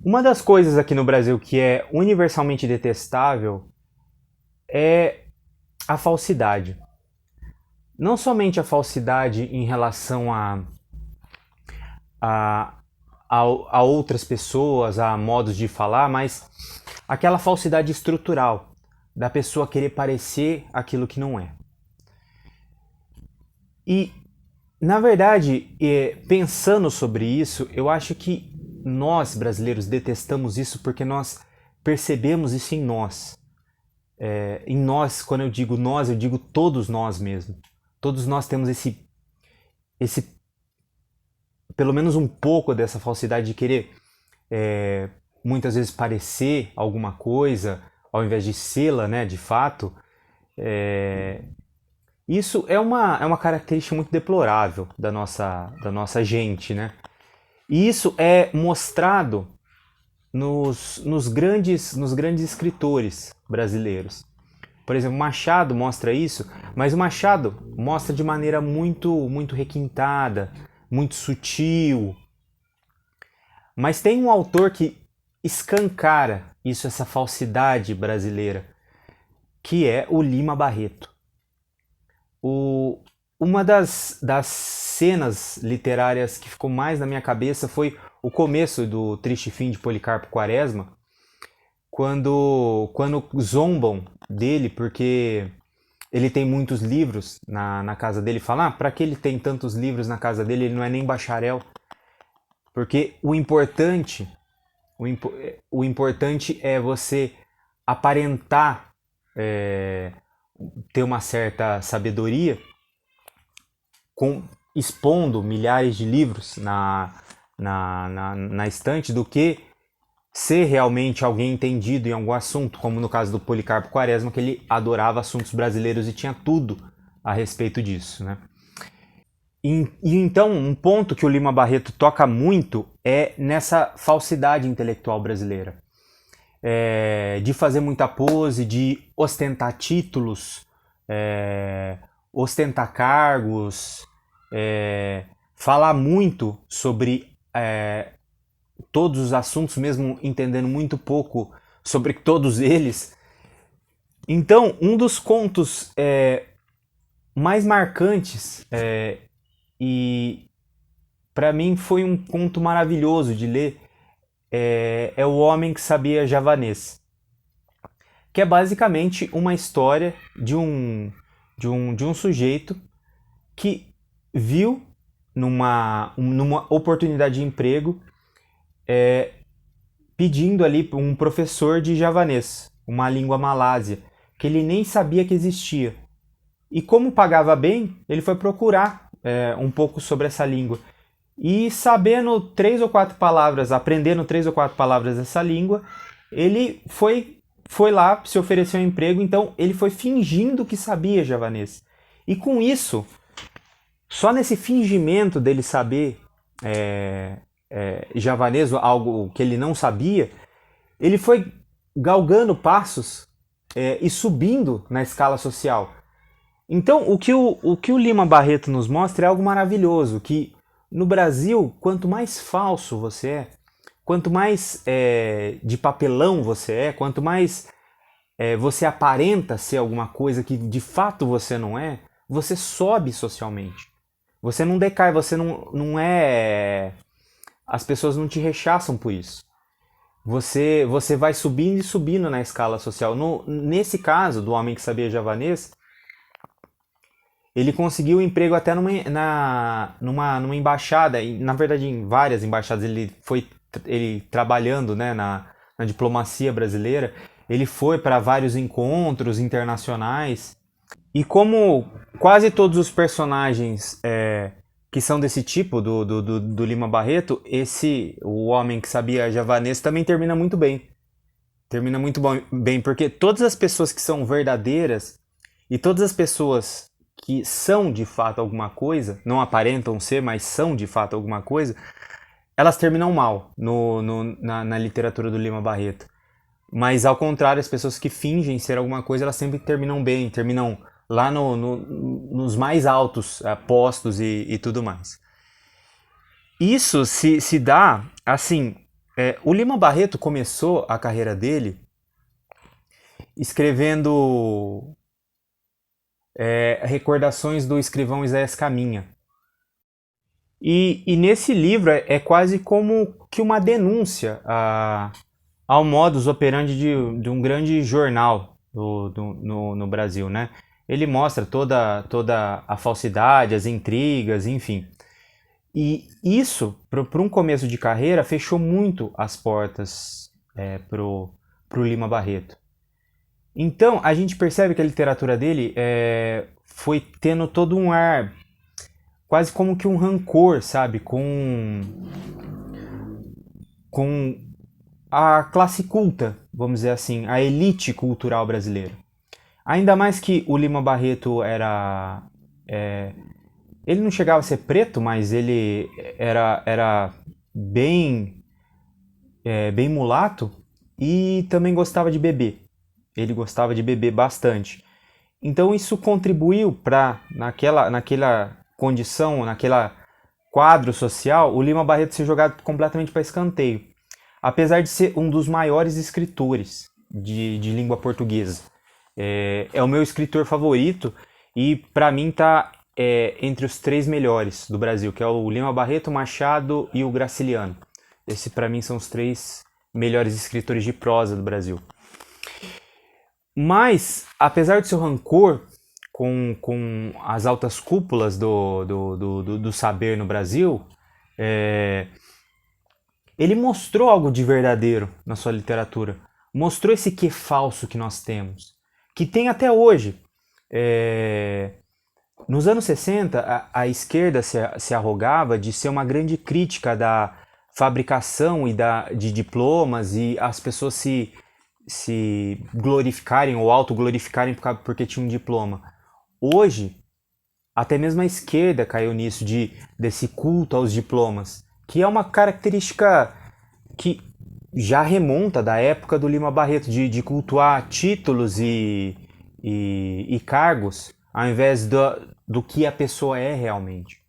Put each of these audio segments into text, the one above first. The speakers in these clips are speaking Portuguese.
Uma das coisas aqui no Brasil que é universalmente detestável é a falsidade. Não somente a falsidade em relação a, a outras pessoas, a modos de falar, mas aquela falsidade estrutural da pessoa querer parecer aquilo que não é. E, na verdade, pensando sobre isso, eu acho que nós brasileiros detestamos isso porque nós percebemos isso em nós. Em nós, quando eu digo nós, eu digo todos nós mesmo. Todos nós temos esse pelo menos um pouco dessa falsidade de querer muitas vezes parecer alguma coisa ao invés de sê-la, né, de fato. Isso é uma característica muito deplorável da nossa gente, né? E isso é mostrado nos grandes escritores brasileiros. Por exemplo, Machado mostra isso, mas o Machado mostra de maneira muito requintada, muito sutil. Mas tem um autor que escancara isso, essa falsidade brasileira, que é o Lima Barreto. Uma das cenas literárias que ficou mais na minha cabeça foi o começo do Triste Fim de Policarpo Quaresma, quando zombam dele porque ele tem muitos livros na casa dele. Falam, para que ele tem tantos livros na casa dele? Ele não é nem bacharel. Porque o importante é você aparentar ter uma certa sabedoria expondo milhares de livros na estante do que ser realmente alguém entendido em algum assunto, como no caso do Policarpo Quaresma, que ele adorava assuntos brasileiros e tinha tudo a respeito disso, né? E então, um ponto que o Lima Barreto toca muito é nessa falsidade intelectual brasileira. De fazer muita pose, de ostentar títulos, ostentar cargos, falar muito sobre todos os assuntos, mesmo entendendo muito pouco sobre todos eles. Então, um dos contos mais marcantes e para mim foi um conto maravilhoso de ler é O Homem que Sabia Javanês, que é basicamente uma história de um sujeito que viu numa oportunidade de emprego pedindo ali um professor de javanês, uma língua malásia, que ele nem sabia que existia. E como pagava bem, ele foi procurar um pouco sobre essa língua. E sabendo 3 ou 4 palavras, aprendendo 3 ou 4 palavras dessa língua, ele foi lá, se ofereceu um emprego, então ele foi fingindo que sabia javanês. E com isso, só nesse fingimento dele saber javanês, algo que ele não sabia, ele foi galgando passos e subindo na escala social. Então, o que o Lima Barreto nos mostra é algo maravilhoso, que no Brasil, quanto mais falso você quanto mais de papelão você quanto mais você aparenta ser alguma coisa que de fato você não é, você sobe socialmente. Você não decai, você não é... As pessoas não te rechaçam por isso. Você vai subindo e subindo na escala social. Nesse caso, do Homem que Sabia Javanês, ele conseguiu um emprego até numa embaixada, na verdade em várias embaixadas, ele trabalhando, né, na diplomacia brasileira, ele foi para vários encontros internacionais. E como quase todos os personagens que são desse tipo, do Lima Barreto, o Homem que Sabia Javanês, também termina muito bem. Termina muito bem, porque todas as pessoas que são verdadeiras e todas as pessoas que são de fato alguma coisa, não aparentam ser, mas são de fato alguma coisa, elas terminam mal na literatura do Lima Barreto. Mas ao contrário, as pessoas que fingem ser alguma coisa, elas sempre terminam bem, terminam lá nos mais altos postos e tudo mais. Isso se dá, assim, O Lima Barreto começou a carreira dele escrevendo recordações do escrivão Isaías Caminha. E nesse livro é quase como que uma denúncia ao modus operandi de um grande jornal no Brasil, né? Ele mostra toda a falsidade, as intrigas, enfim. E isso, para um começo de carreira, fechou muito as portas pro Lima Barreto. Então, a gente percebe que a literatura dele foi tendo todo um ar, quase como que um rancor, sabe? Com a classe culta, vamos dizer assim, a elite cultural brasileira. Ainda mais que o Lima Barreto era... ele não chegava a ser preto, mas ele era bem, bem mulato e também gostava de beber. Ele gostava de beber bastante. Então isso contribuiu para, naquela condição, naquela quadro social, o Lima Barreto ser jogado completamente para escanteio. Apesar de ser um dos maiores escritores de língua portuguesa. É o meu escritor favorito e para mim tá entre os 3 melhores do Brasil, que é o Lima Barreto, o Machado e o Graciliano. Esse para mim são os 3 melhores escritores de prosa do Brasil. Mas, apesar do seu rancor com as altas cúpulas do saber no Brasil, ele mostrou algo de verdadeiro na sua literatura. Mostrou esse quê falso que nós temos, que tem até hoje. Nos anos 60, a esquerda se arrogava de ser uma grande crítica da fabricação de diplomas e as pessoas se glorificarem ou autoglorificarem porque tinham um diploma. Hoje, até mesmo a esquerda caiu nisso, desse culto aos diplomas, que é uma característica que já remonta da época do Lima Barreto, de cultuar títulos e cargos, ao invés do que a pessoa é realmente.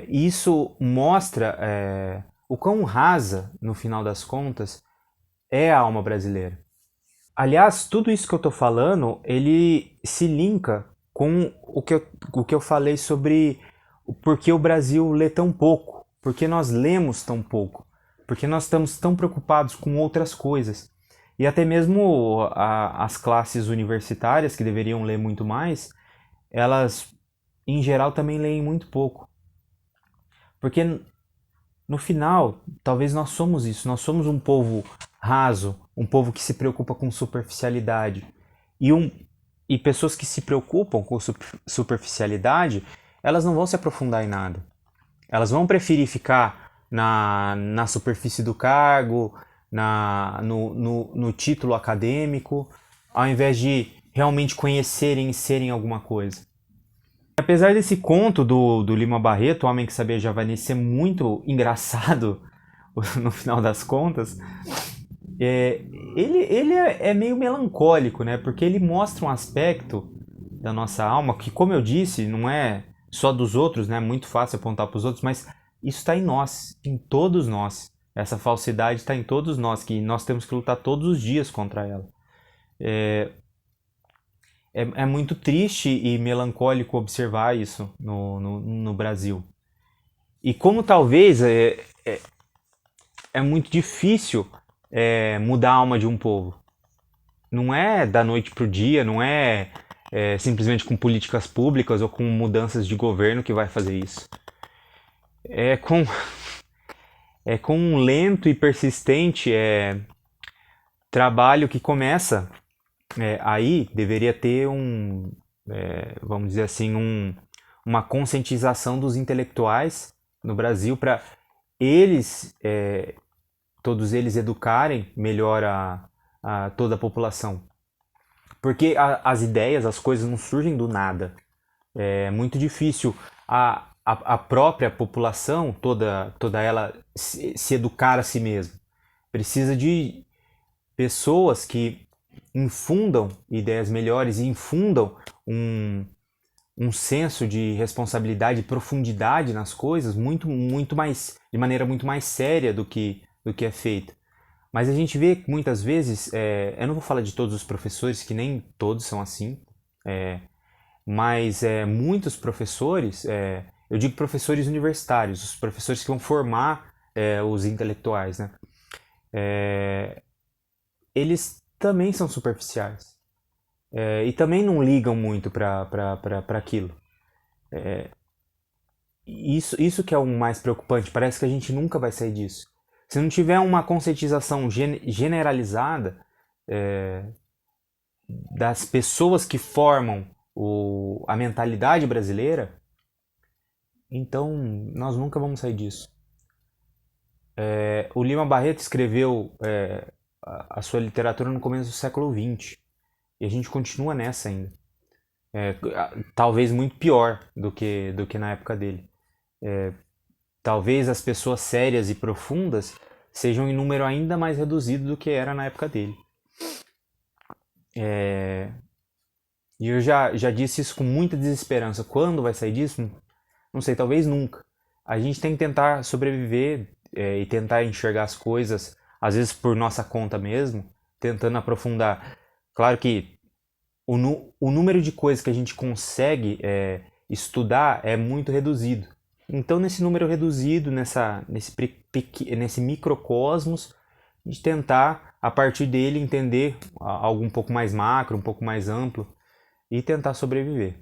Isso mostra o quão rasa, no final das contas, é a alma brasileira. Aliás, tudo isso que eu estou falando, ele se linka com o que eu falei sobre por que o Brasil lê tão pouco, por que nós lemos tão pouco, porque nós estamos tão preocupados com outras coisas. E até mesmo as classes universitárias, que deveriam ler muito mais, elas, em geral, também leem muito pouco. Porque, no final, talvez nós somos isso, nós somos um povo raso, um povo que se preocupa com superficialidade. E pessoas que se preocupam com superficialidade, elas não vão se aprofundar em nada. Elas vão preferir ficar na superfície do cargo, no título acadêmico, ao invés de realmente conhecerem e serem alguma coisa. Apesar desse conto do Lima Barreto, O Homem que Sabia Javali, ser muito engraçado no final das contas, ele é meio melancólico, né? Porque ele mostra um aspecto da nossa alma que, como eu disse, não é só dos outros, né? É muito fácil apontar para os outros, mas isso está em nós, em todos nós. Essa falsidade está em todos nós, que nós temos que lutar todos os dias contra ela. É muito triste e melancólico observar isso no Brasil. E como talvez é muito difícil mudar a alma de um povo. Não é da noite para o dia, não é simplesmente com políticas públicas ou com mudanças de governo que vai fazer isso. É com um lento e persistente trabalho que começa. Aí deveria ter vamos dizer assim, uma conscientização dos intelectuais no Brasil para todos eles educarem melhor a toda a população. Porque as ideias, as coisas não surgem do nada. É muito difícil a própria população, toda ela, se educar a si mesma. Precisa de pessoas que infundam ideias melhores e infundam um senso de responsabilidade e profundidade nas coisas muito mais, de maneira muito mais séria do que do que é feito. Mas a gente vê que muitas vezes, eu não vou falar de todos os professores, que nem todos são assim, mas muitos professores, eu digo professores universitários, os professores que vão formar os intelectuais, né? Eles também são superficiais. E também não ligam muito para aquilo. Isso que é o mais preocupante. Parece que a gente nunca vai sair disso. Se não tiver uma conscientização generalizada das pessoas que formam a mentalidade brasileira, então nós nunca vamos sair disso. O Lima Barreto escreveu a sua literatura no começo do século XX. E a gente continua nessa ainda. Talvez muito pior do que na época dele. Talvez as pessoas sérias e profundas sejam em número ainda mais reduzido do que era na época dele. E eu já disse isso com muita desesperança. Quando vai sair disso? Não sei, talvez nunca. A gente tem que tentar sobreviver e tentar enxergar as coisas, às vezes por nossa conta mesmo, tentando aprofundar. Claro que o número de coisas que a gente consegue estudar é muito reduzido. Então, nesse número reduzido, nesse microcosmos, a gente tentar, a partir dele, entender algo um pouco mais macro, um pouco mais amplo, e tentar sobreviver.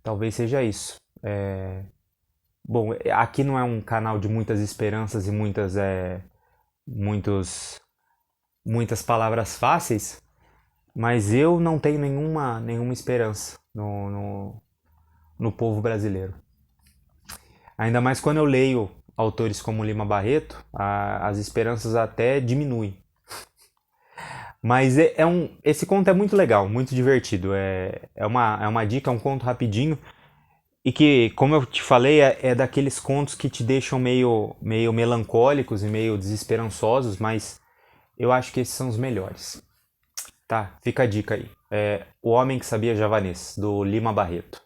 Talvez seja isso. Bom, aqui não é um canal de muitas esperanças e muitas palavras fáceis, mas eu não tenho nenhuma esperança no povo brasileiro. Ainda mais quando eu leio autores como Lima Barreto, as esperanças até diminuem. Mas esse conto é muito legal, muito divertido. É uma dica, é um conto rapidinho. E que, como eu te falei, é daqueles contos que te deixam meio melancólicos e meio desesperançosos, mas eu acho que esses são os melhores. Tá, fica a dica aí. O Homem que Sabia Javanês, do Lima Barreto.